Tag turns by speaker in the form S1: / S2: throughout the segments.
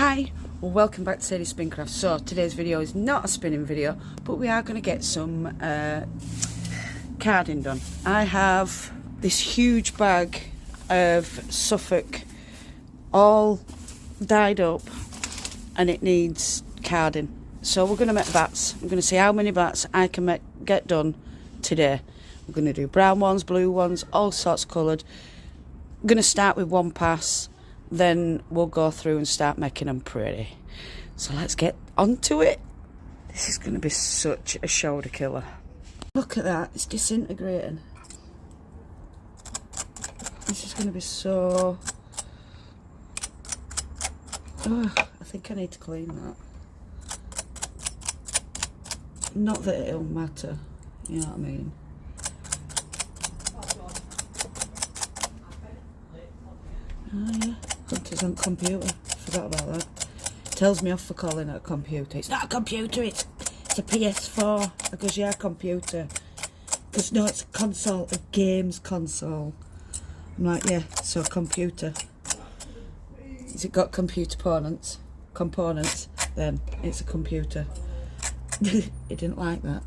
S1: Hi, welcome back to Sadie Spincraft. So today's video is not a spinning video, but we are going to get some carding done. I have this huge bag of Suffolk all dyed up and it needs carding. So we're going to make bats. I'm going to see how many bats I can get done today. We're going to do brown ones, blue ones, all sorts coloured. I'm going to start with one pass. Then we'll go through and start making them pretty. So let's get onto it. This is going to be such a shoulder killer. Look at that, it's disintegrating. This is going to be so... Oh, I think I need to clean that. Not that it'll matter, you know what I mean. Oh yeah. Hunters on computer. Forgot about that. Tells me off for calling it a computer. It's not a computer, it's a PS4. I goes, yeah, computer. Because no, it's a console, a games console. I'm like, yeah, so computer. Has it got computer components? Then it's a computer. He didn't like that.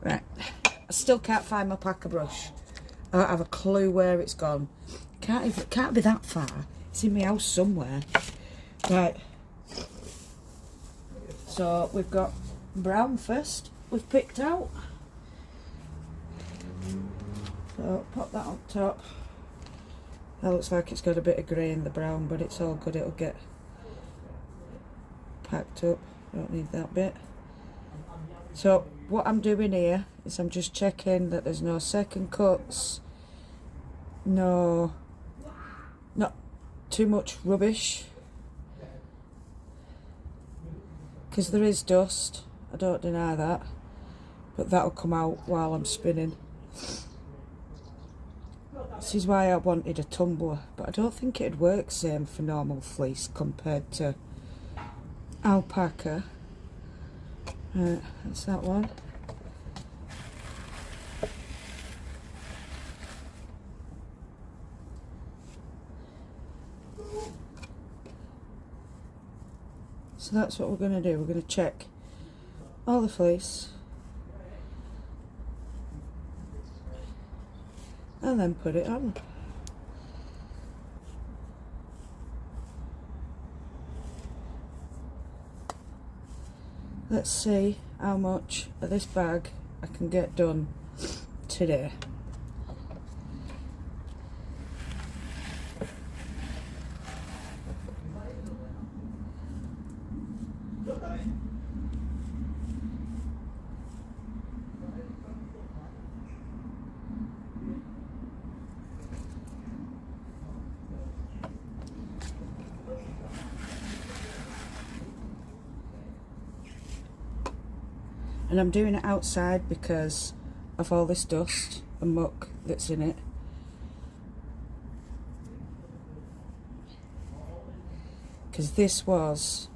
S1: Right. I still can't find my packer brush. I don't have a clue where it's gone. Can't be that far. It's in my house somewhere. Right. So we've got brown first. We've picked out. So pop that on top. That looks like it's got a bit of grey in the brown, but it's all good. It'll get packed up. Don't need that bit. So what I'm doing here is I'm just checking that there's no second cuts, not too much rubbish, because there is dust, I don't deny that, but that'll come out while I'm spinning. This is why I wanted a tumbler, but I don't think it'd work same for normal fleece compared to alpaca. Right, that's that one. So that's what we're going to do. We're going to check all the fleece and then put it on. Let's see how much of this bag I can get done today. And I'm doing it outside because of all this dust and muck that's in it. Because this was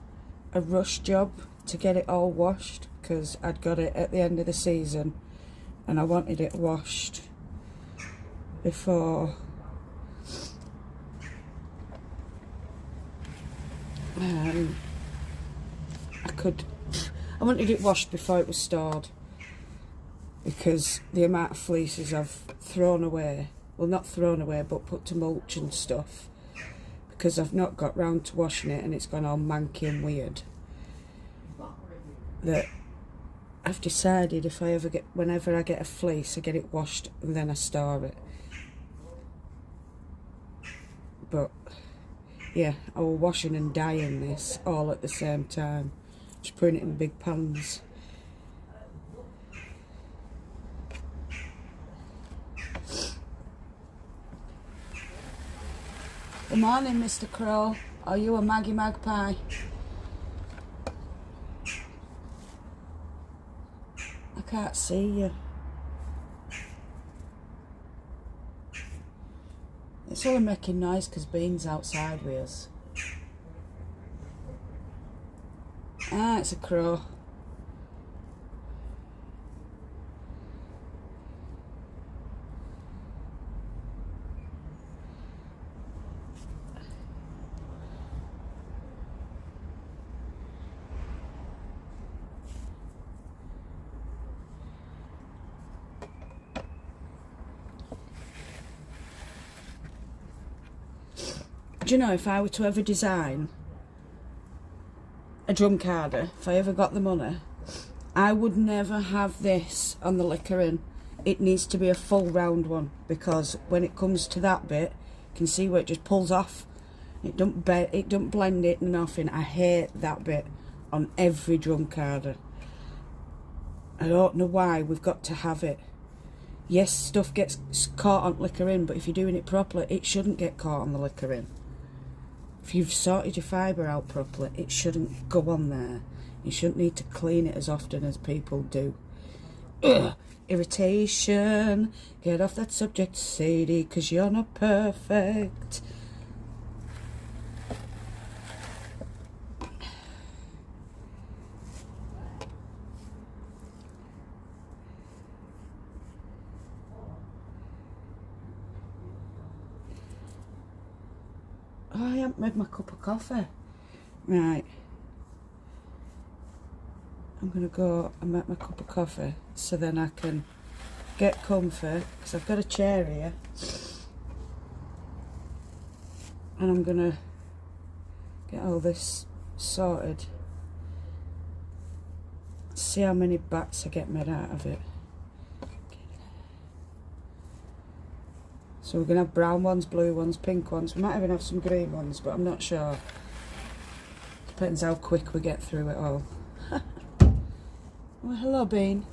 S1: a rush job to get it all washed, because I'd got it at the end of the season and I wanted it washed before I wanted it washed before it was stored, because the amount of fleeces I've thrown away, well, not thrown away but put to mulch and stuff, because I've not got round to washing it and it's gone all manky and weird, that I've decided whenever I get a fleece, I get it washed and then I store it. But yeah, I was washing and dyeing this all at the same time. Just putting it in big pans. Good morning, Mr. Crow. Are you a Maggie Magpie? I can't see you. It's only making noise because Bean's outside with us. Ah, it's a crow. Do you know, if I were to ever design a drum carder, if I ever got the money, I would never have this on the liquor in. It needs to be a full round one, because when it comes to that bit, you can see where it just pulls off. It don't blend it nothing. I hate that bit on every drum carder. I don't know why we've got to have it. Yes, stuff gets caught on liquor in, but if you're doing it properly, it shouldn't get caught on the liquor in. If you've sorted your fibre out properly, it shouldn't go on there. You shouldn't need to clean it as often as people do. Ugh, irritation. Get off that subject, Sadie, because you're not perfect. Oh, I haven't made my cup of coffee. Right. I'm going to go and make my cup of coffee so then I can get comfy, because I've got a chair here. And I'm going to get all this sorted. See how many bats I get made out of it. So we're going to have brown ones, blue ones, pink ones. We might even have some green ones, but I'm not sure. Depends how quick we get through it all. Well, hello, Bean.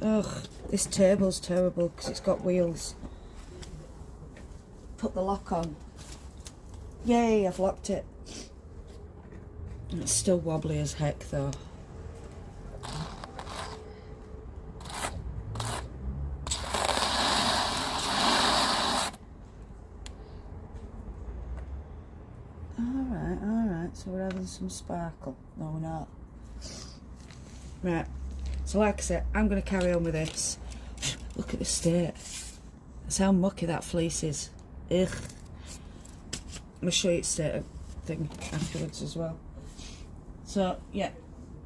S1: Ugh, this table's terrible because it's got wheels. Put the lock on. Yay, I've locked it. It's still wobbly as heck though. Alright, so we're having some sparkle. No, we're not. Right, so like I said, I'm going to carry on with this. Look at the state. That's how mucky that fleece is. Ugh. I'm going to show you the state of thing afterwards as well. So, yeah,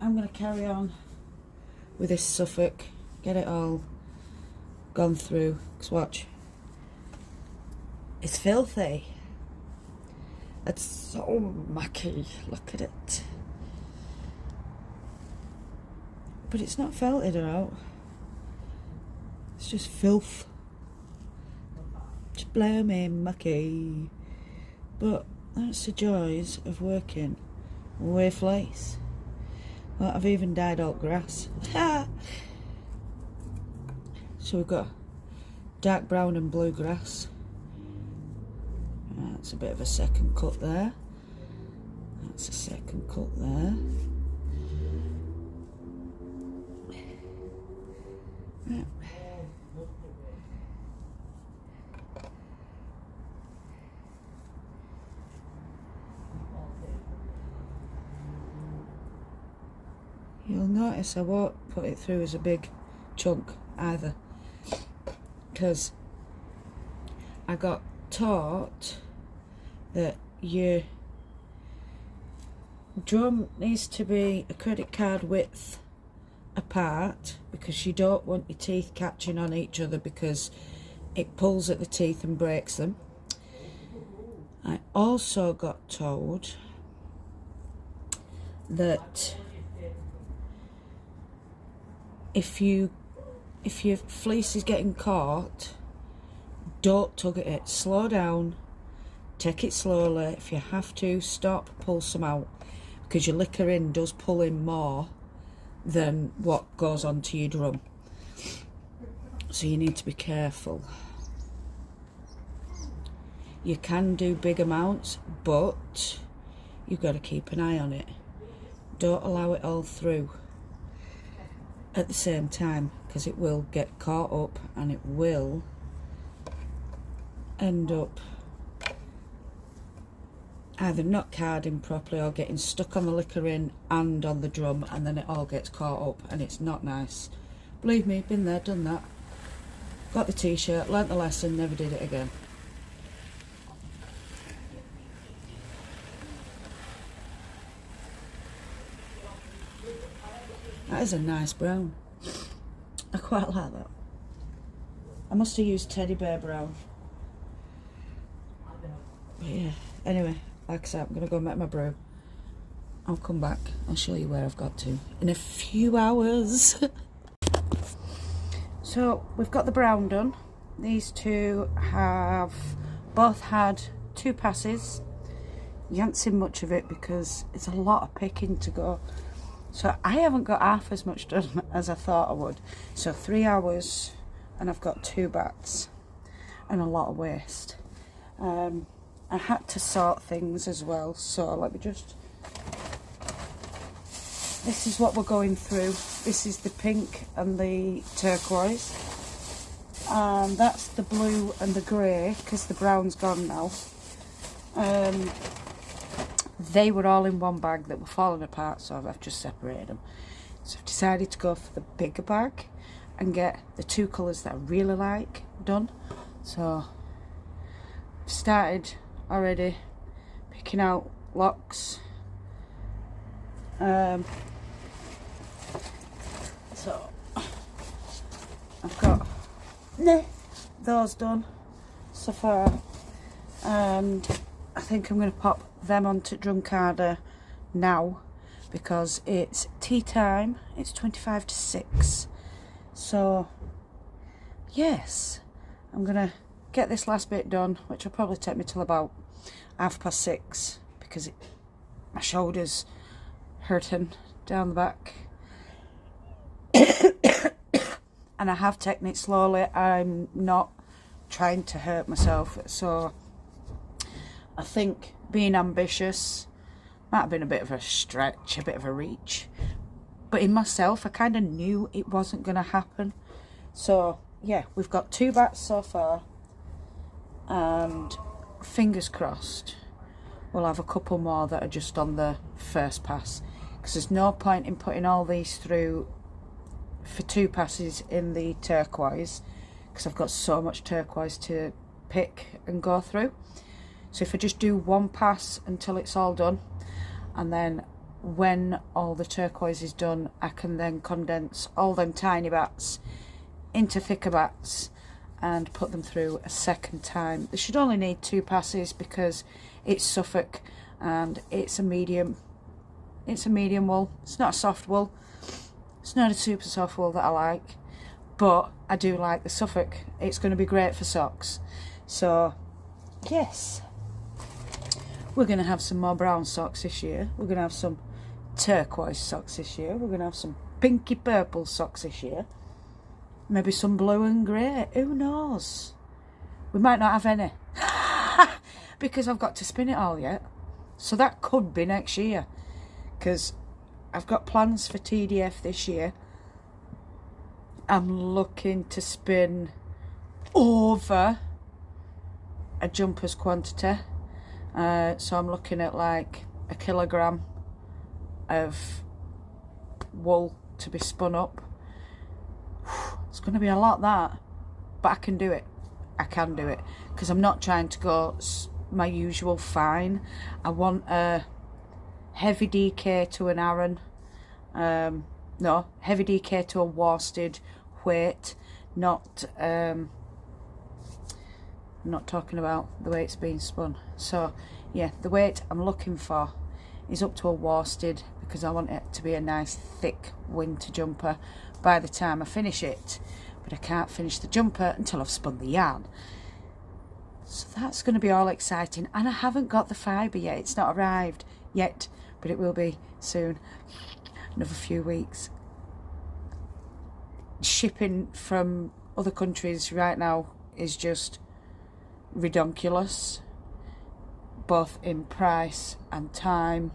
S1: I'm going to carry on with this Suffolk. Get it all gone through. Because watch. It's filthy. It's so mucky. Look at it. But it's not felted out. It's just filth. Just blooming mucky. But that's the joys of working with fleece. Well, I've even dyed all grass. So we've got dark brown and blue grass. That's a bit of a second cut there. That's a second cut there. Right. You'll notice I won't put it through as a big chunk either, because I got taught that your drum needs to be a credit card width apart, because you don't want your teeth catching on each other because it pulls at the teeth and breaks them. I also got told that if your fleece is getting caught, don't tug at it. Slow down, take it slowly. If you have to, stop, pull some out, because your liquor in does pull in more than what goes onto your drum. So you need to be careful. You can do big amounts, but you've got to keep an eye on it. Don't allow it all through at the same time, because it will get caught up and it will end up either not carding properly or getting stuck on the liquor in and on the drum, and then it all gets caught up and it's not nice. Believe me, been there, done that. Got the t-shirt, learnt the lesson, never did it again. That is a nice brown. I quite like that. I must have used teddy bear brown. But yeah, anyway, like I said, I'm going to go make my brew. I'll come back. I'll show you where I've got to in a few hours. So we've got the brown done. These two have both had 2 passes. You haven't seen much of it because it's a lot of picking to go. So I haven't got half as much done as I thought I would. So 3 hours and I've got 2 bats and a lot of waste. I had to sort things as well, so let me just... This is what we're going through. This is the pink and the turquoise. And that's the blue and the grey, because the brown's gone now. They were all in one bag that were falling apart, so I've just separated them. So I've decided to go for the bigger bag and get the 2 colours that I really like done. So I've started already picking out locks. So I've got those done so far, and I think I'm going to pop them onto drum carder now because it's tea time. It's 25 to 6, so yes, I'm going to get this last bit done, which will probably take me till about 6:30 because my shoulder's hurting down the back. And I have taken it slowly. I'm not trying to hurt myself, so I think being ambitious might have been a bit of a stretch, a bit of a reach, but in myself I kind of knew it wasn't going to happen. So yeah, we've got 2 bats so far, and fingers crossed we'll have a couple more that are just on the first pass, because there's no point in putting all these through for 2 passes in the turquoise, because I've got so much turquoise to pick and go through. So if I just do 1 pass until it's all done, and then when all the turquoise is done, I can then condense all them tiny bats into thicker bats and put them through a second time. They should only need 2 passes because it's Suffolk and it's a medium wool. It's not a soft wool. It's not a super soft wool that I like, but I do like the Suffolk. It's going to be great for socks. So yes, we're going to have some more brown socks this year. We're going to have some turquoise socks this year. We're going to have some pinky purple socks this year. Maybe some blue and grey. Who knows? We might not have any. Because I've got to spin it all yet. So that could be next year. Because I've got plans for TDF this year. I'm looking to spin over a jumper's quantity. So I'm looking at like 1 kilogram of wool to be spun up. It's going to be a lot, that, but I can do it. I can do it because I'm not trying to go my usual fine. I want a heavy DK to an Aran. No, heavy DK to a worsted weight. Not I'm not talking about the way it's being spun. So yeah, the weight I'm looking for is up to a worsted, because I want it to be a nice thick winter jumper by the time I finish it. But I can't finish the jumper until I've spun the yarn. So that's going to be all exciting. And I haven't got the fibre yet. It's not arrived yet, but it will be soon. Another few weeks. shipping from other countries right now is just redonkulous, both in price and time.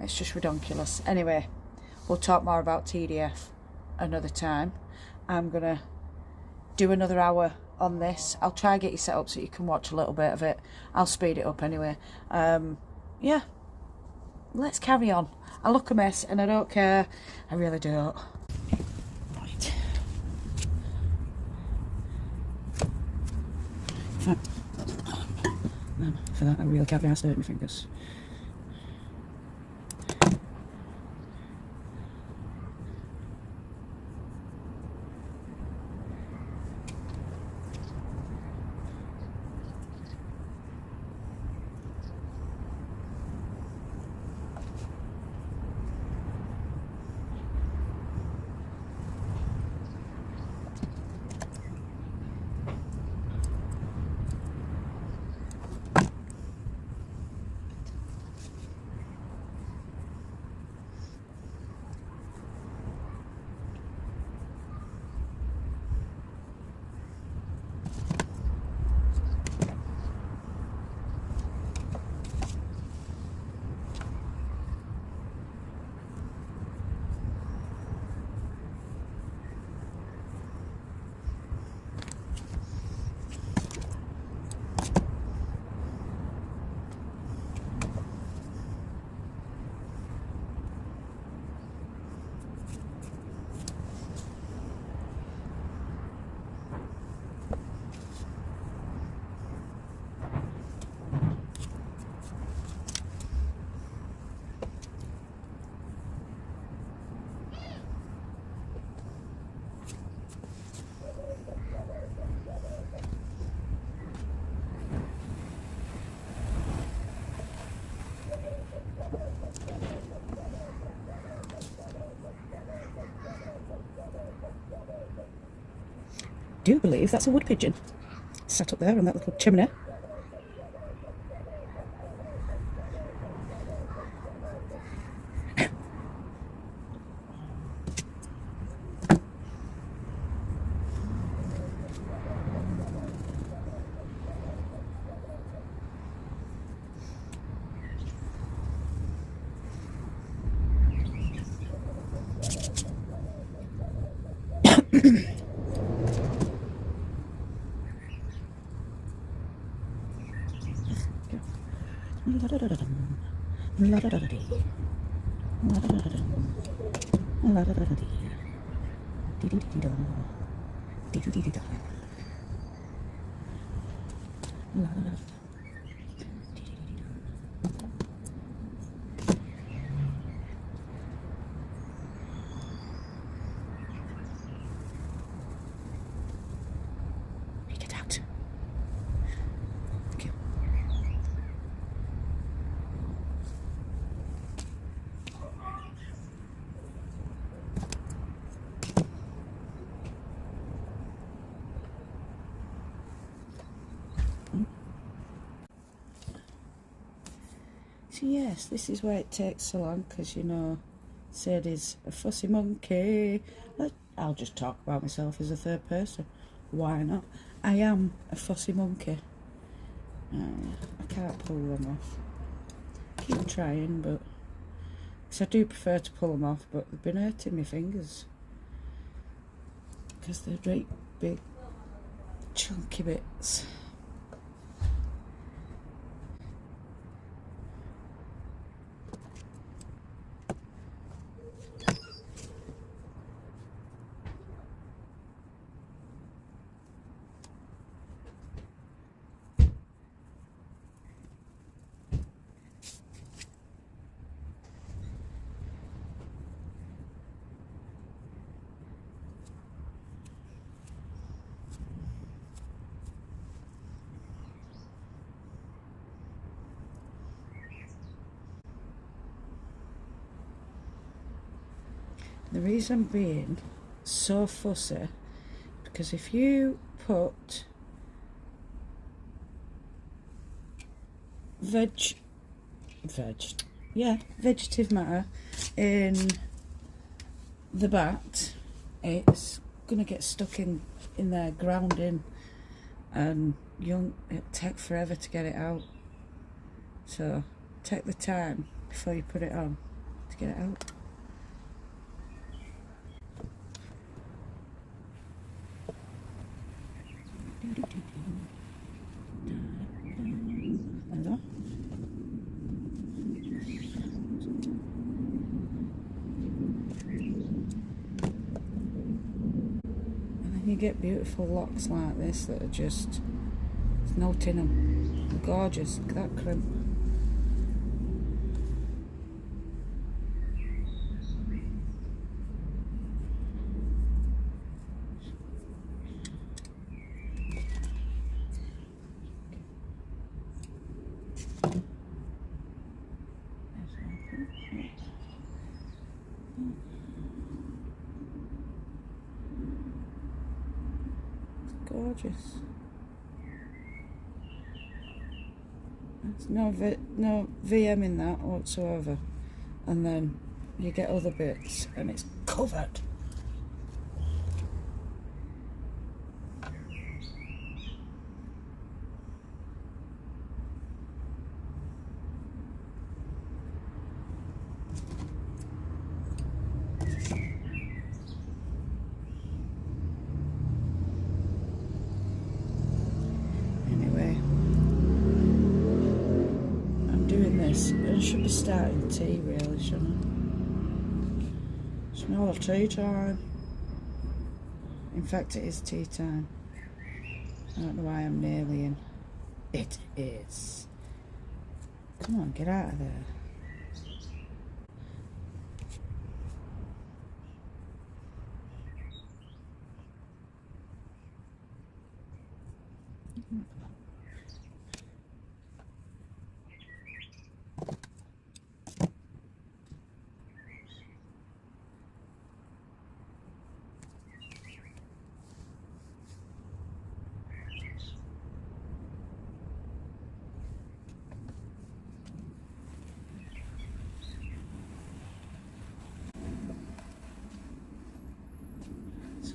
S1: It's just redonkulous. Anyway, we'll talk more about TDF another time. I'm gonna do another hour on this. I'll try and get you set up so you can watch a little bit of it. I'll speed it up anyway. Yeah, let's carry on. I look a mess and I don't care. I really don't. Right. For that I really can't be asked to hurt my fingers. Do believe that's a wood pigeon sat up there on that little chimney. Get out. Thank you. So yes, this is why it takes so long, because you know, Sadie's a fussy monkey. I'll just talk about myself as a third person. Why not? I am a fussy monkey. I can't pull them off. Keep trying, but because I do prefer to pull them off, but they've been hurting my fingers because they're great big chunky bits. The reason being so fussy, because if you put vegetative matter in the bat, it's gonna get stuck in there, ground in, and it'll take forever to get it out. So take the time before you put it on to get it out. You get beautiful locks like this that are just, there's no tin them. They're gorgeous. Look at that crimp. Gorgeous. There's no VM in that whatsoever, and then you get other bits and it's covered. I should be starting tea really, shouldn't I? Smell of tea time. In fact, it is tea time. I don't know why I'm nearly in. It is. Come on, get out of there.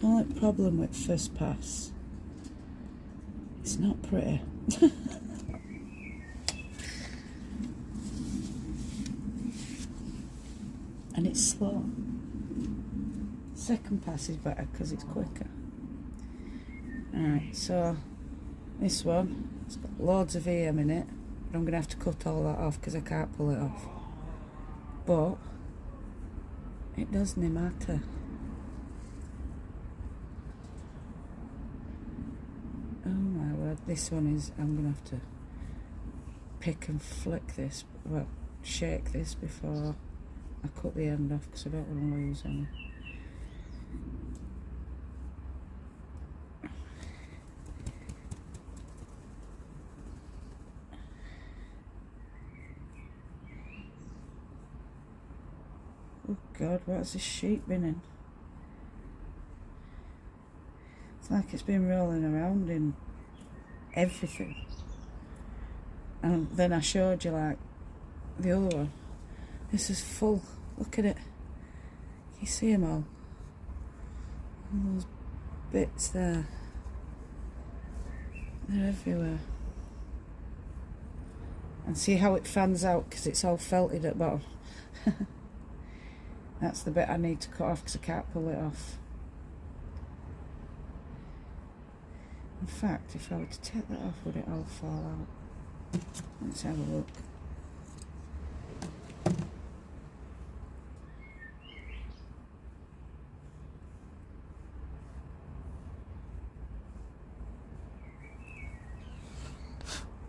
S1: The only problem with first pass, it's not pretty. And it's slow. Second pass is better because it's quicker. Alright, so this one, it's got loads of VM in it, but I'm going to have to cut all that off because I can't pull it off. But it doesn't matter. Oh my word, this one is, I'm going to have to pick and flick this, well, shake this before I cut the end off because I don't want to lose any. Oh God, what's this sheet been in? It's like it's been rolling around in everything. And then I showed you like the other one. This is full. Look at it. You see them all? All those bits there. They're everywhere. And see how it fans out because it's all felted at the bottom. That's the bit I need to cut off because I can't pull it off. In fact, if I were to take that off, would it all fall out? Let's have a look.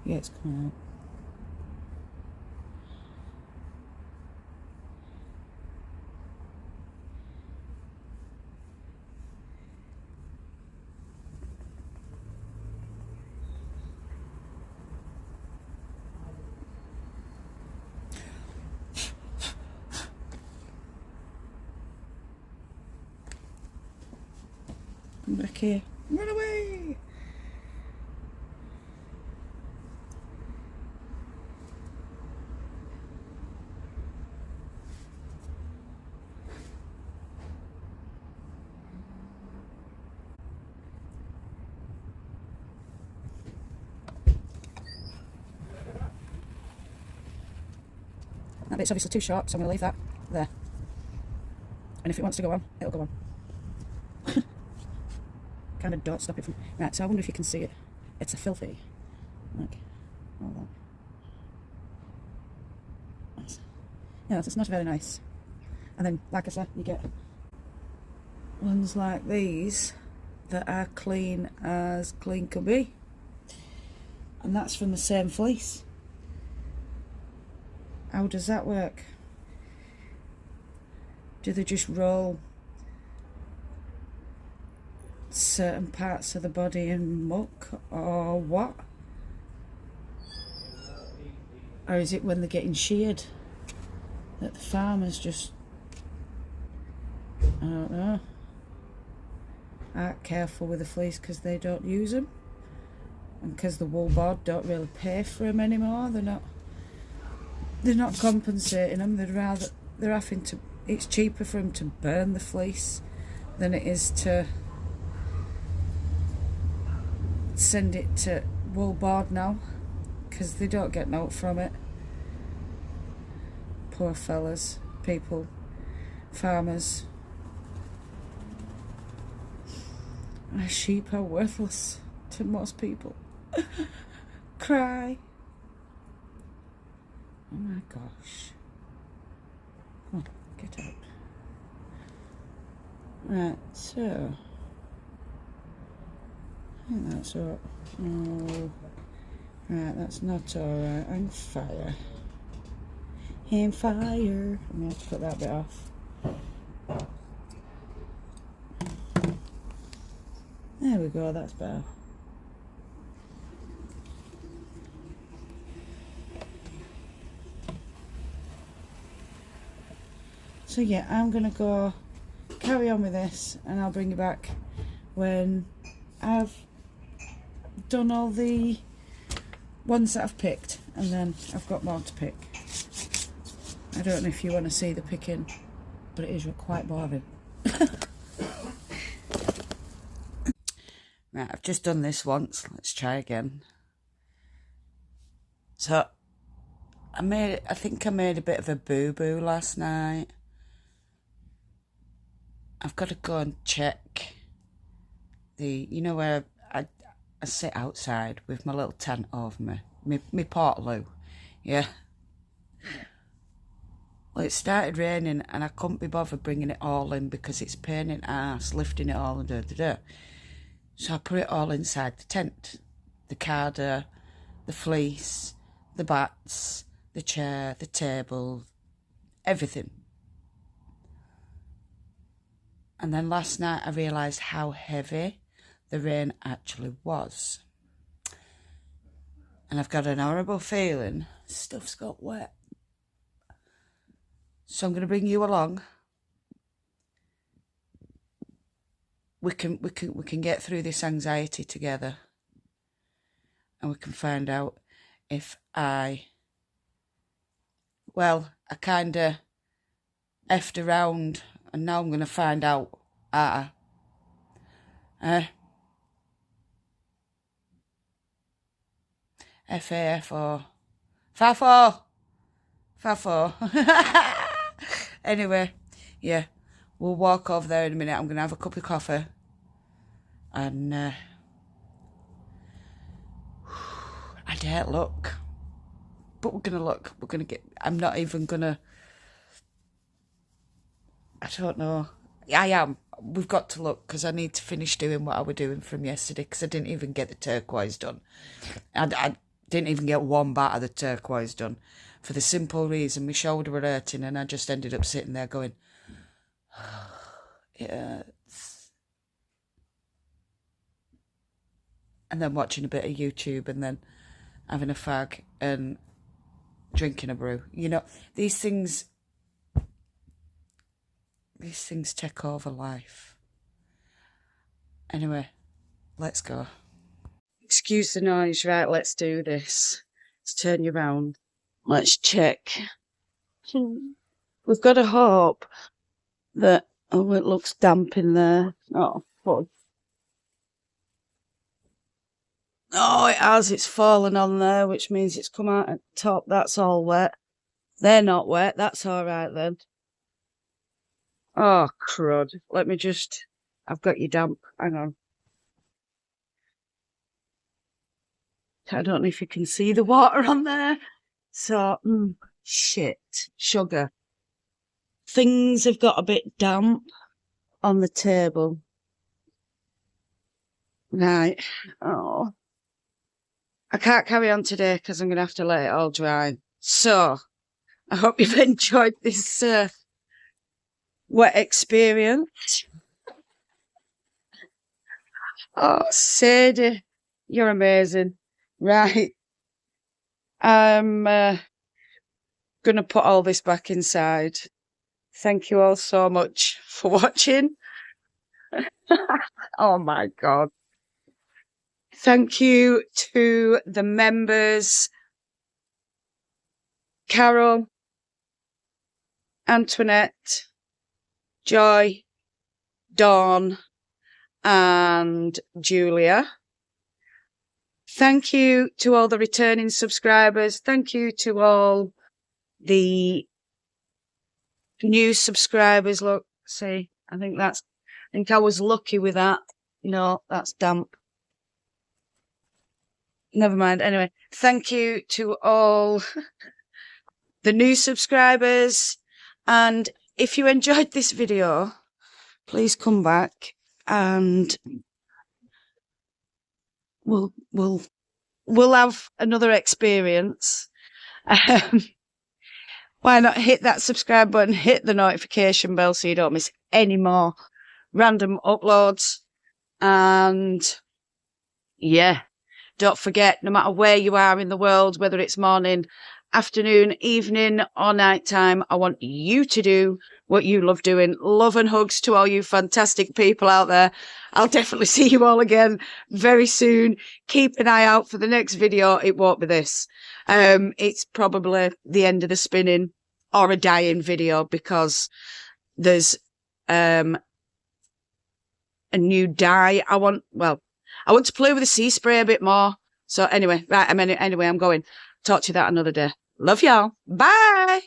S1: Yeah, it's coming out. Come back here. Run away! bit's obviously too short, so I'm going to leave that there. And if it wants to go on, it'll go on. Kind of don't stop it from... Right, so I wonder if you can see it. It's a filthy. Look. Hold on. Yeah, it's not very nice. And then, like I said, you get ones like these that are clean as clean could be. And that's from the same fleece. How does that work? Do they just roll certain parts of the body in muck, or what? Or is it when they're getting sheared that the farmers just, I don't know, aren't careful with the fleece because they don't use them, and because the wool board don't really pay for them anymore. They're not compensating them. They're having to. It's cheaper for them to burn the fleece than it is to send it to wool board now, because they don't get naught from it. Poor fellas, people, farmers. Our sheep are worthless to most people. Cry. Oh my gosh. Come on, get out. Right, so I think that's all. Oh, right, that's not alright. I'm fire. I'm fire. I'm going to have to put that bit off. There we go, that's better. So yeah, I'm going to go carry on with this, and I'll bring you back when I've done all the ones that I've picked, and then I've got more to pick. I don't know if you want to see the picking, but it is quite boring. Right, I've just done this once. Let's try again. So I think I made a bit of a boo-boo last night. I've got to go and check you know where I sit outside with my little tent over me, my portaloo, yeah. Well, it started raining and I couldn't be bothered bringing it all in because it's pain in the arse lifting it all and da. So I put it all inside the tent. The carder, the fleece, the bats, the chair, the table, everything. And then last night I realised how heavy the rain actually was. And I've got an horrible feeling stuff's got wet. So I'm going to bring you along. We can get through this anxiety together, and we can find out if I kind of effed around, and now I'm going to find out. F-A-F-O. Fafo. Anyway, yeah, we'll walk over there in a minute. I'm going to have a cup of coffee. And I dare look. But we're going to look. We're going to get... I'm not even going to... I don't know. I am. We've got to look because I need to finish doing what I was doing from yesterday because I didn't even get the turquoise done. I didn't even get one bat of the turquoise done for the simple reason my shoulder were hurting and I just ended up sitting there going, it hurts. And then watching a bit of YouTube and then having a fag and drinking a brew. You know, these things take over life. Anyway, let's go. Excuse the noise, right, let's do this. Let's turn you round. Let's check. We've got to hope that, oh, it looks damp in there. Oh, fudge. Oh, it has, it's fallen on there, which means it's come out at the top. That's all wet. They're not wet. That's all right then. Oh, crud. Let me just... I've got you damp. Hang on. I don't know if you can see the water on there. So, shit. Sugar. Things have got a bit damp on the table. Right. Oh. I can't carry on today because I'm going to have to let it all dry. So, I hope you've enjoyed this wet experience. Oh, Sadie, you're amazing. Right. I'm going to put all this back inside. Thank you all so much for watching. Oh my God. Thank you to the members, Carol, Antoinette, Joy, Dawn, and Julia. Thank you to all the returning subscribers. Thank you to all the new subscribers. Look, see, I think I was lucky with that. No, that's damp. Never mind. Anyway, thank you to all the new subscribers. And if you enjoyed this video, please come back and we'll have another experience. Why not hit that subscribe button, hit the notification bell so you don't miss any more random uploads. And yeah, don't forget, no matter where you are in the world, whether it's morning, afternoon, evening, or nighttime, I want you to do what you love doing. Love and hugs to all you fantastic people out there. I'll definitely see you all again very soon. Keep an eye out for the next video. It won't be this. It's probably the end of the spinning or a dyeing video because there's a new dye. I want to play with the sea spray a bit more. So anyway, right, anyway, I'm going. Talk to you that another day. Love y'all. Bye.